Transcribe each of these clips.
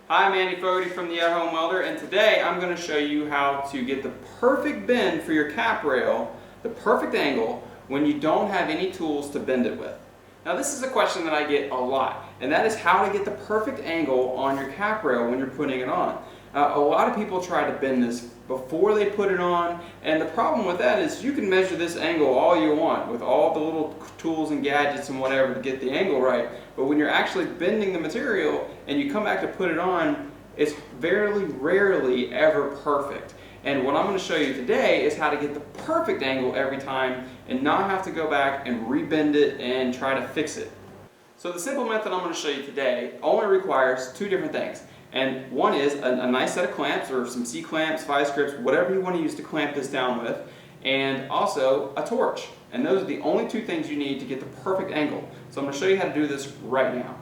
Hi, I'm Andy Fogarty from the At Home Welder, and today I'm going to show you how to get the perfect bend for your cap rail, the perfect angle, when you don't have any tools to bend it with. Now this is a question that I get a lot, and that is how to get the perfect angle on your cap rail when you're putting it on. A lot of people try to bend this before they put it on, and the problem with that is you can measure this angle all you want with all the little tools and gadgets and whatever to get the angle right, but when you're actually bending the material and you come back to put it on, it's very rarely ever perfect. And what I'm going to show you today is how to get the perfect angle every time and not have to go back and rebend it and try to fix it. So the simple method I'm going to show you today only requires two different things. And one is a nice set of clamps, or some C-clamps, vice grips, whatever you want to use to clamp this down with, and also a torch. And those are the only two things you need to get the perfect angle. So I'm going to show you how to do this right now.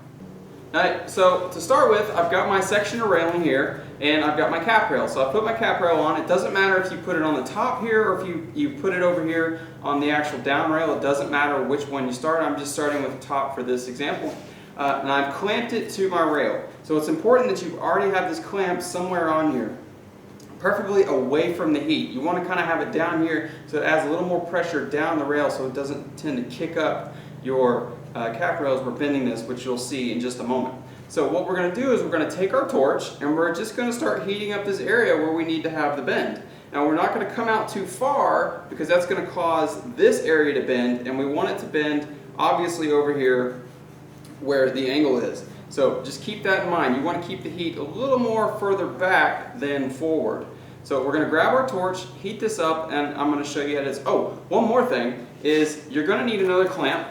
Alright, so to start with, I've got my section of railing here, and I've got my cap rail. So I put my cap rail on. It doesn't matter if you put it on the top here or if you put it over here on the actual down rail. It doesn't matter which one you start. I'm just starting with the top for this example. And I've clamped it to my rail. So it's important that you already have this clamp somewhere on here, preferably away from the heat. You want to kind of have it down here so it adds a little more pressure down the rail so it doesn't tend to kick up your cap rails we're bending this, which you'll see in just a moment. So what we're going to do is we're going to take our torch and we're just going to start heating up this area where we need to have the bend. Now we're not going to come out too far because that's going to cause this area to bend, and we want it to bend obviously over here where the angle is. So just keep that in mind. You want to keep the heat a little more further back than forward. So we're going to grab our torch, heat this up, and I'm going to show you how it is. Oh, one more thing is you're going to need another clamp.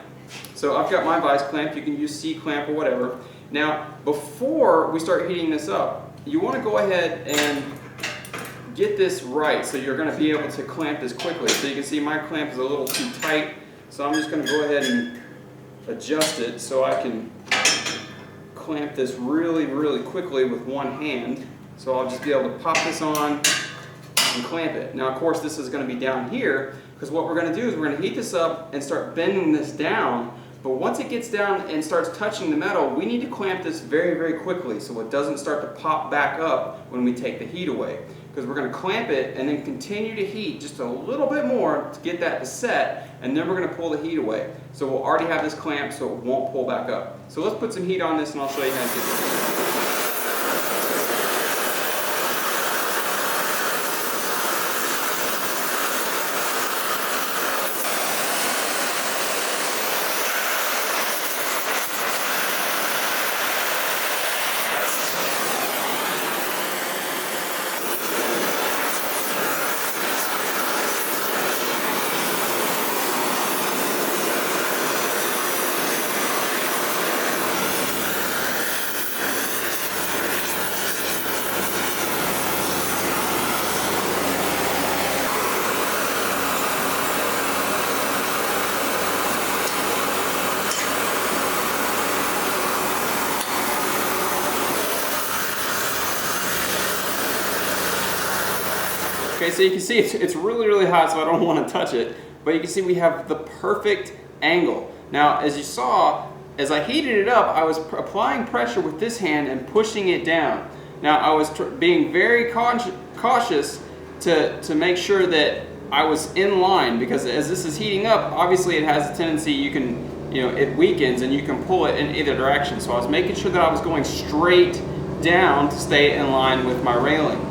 So I've got my vice clamp. You can use C-clamp or whatever. Now, before we start heating this up, you want to go ahead and get this right so you're going to be able to clamp this quickly. So you can see my clamp is a little too tight, so I'm just going to go ahead and adjust it so I can clamp this really quickly with one hand. So I'll just be able to pop this on and clamp it. Now of course this is going to be down here because what we're going to do is we're going to heat this up and start bending this down, but once it gets down and starts touching the metal, we need to clamp this very quickly so it doesn't start to pop back up when we take the heat away. Because we're going to clamp it and then continue to heat just a little bit more to get that to set, and then we're going to pull the heat away. So we'll already have this clamp so it won't pull back up. So let's put some heat on this and I'll show you how to do it. Okay, so you can see it's really hot, so I don't want to touch it, but you can see we have the perfect angle. Now, as you saw, as I heated it up, I was applying pressure with this hand and pushing it down. Now, I was being very cautious to make sure that I was in line, because as this is heating up, obviously it has a tendency it weakens and you can pull it in either direction. So I was making sure that I was going straight down to stay in line with my railing.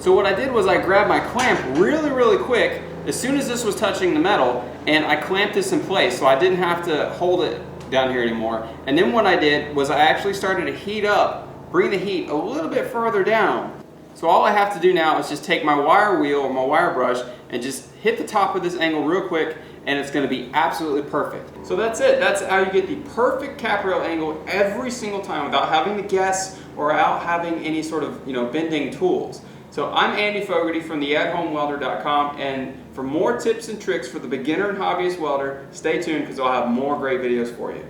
So what I did was I grabbed my clamp really quick as soon as this was touching the metal, and I clamped this in place so I didn't have to hold it down here anymore. And then what I did was I actually started to heat up, bring the heat a little bit further down. So all I have to do now is just take my wire wheel or my wire brush and just hit the top of this angle real quick, and it's going to be absolutely perfect. So that's it. That's how you get the perfect cap rail angle every single time without having to guess or without having any sort of bending tools. So I'm Andy Fogarty from the AtHomeWelder.com, and for more tips and tricks for the beginner and hobbyist welder, stay tuned because I'll have more great videos for you.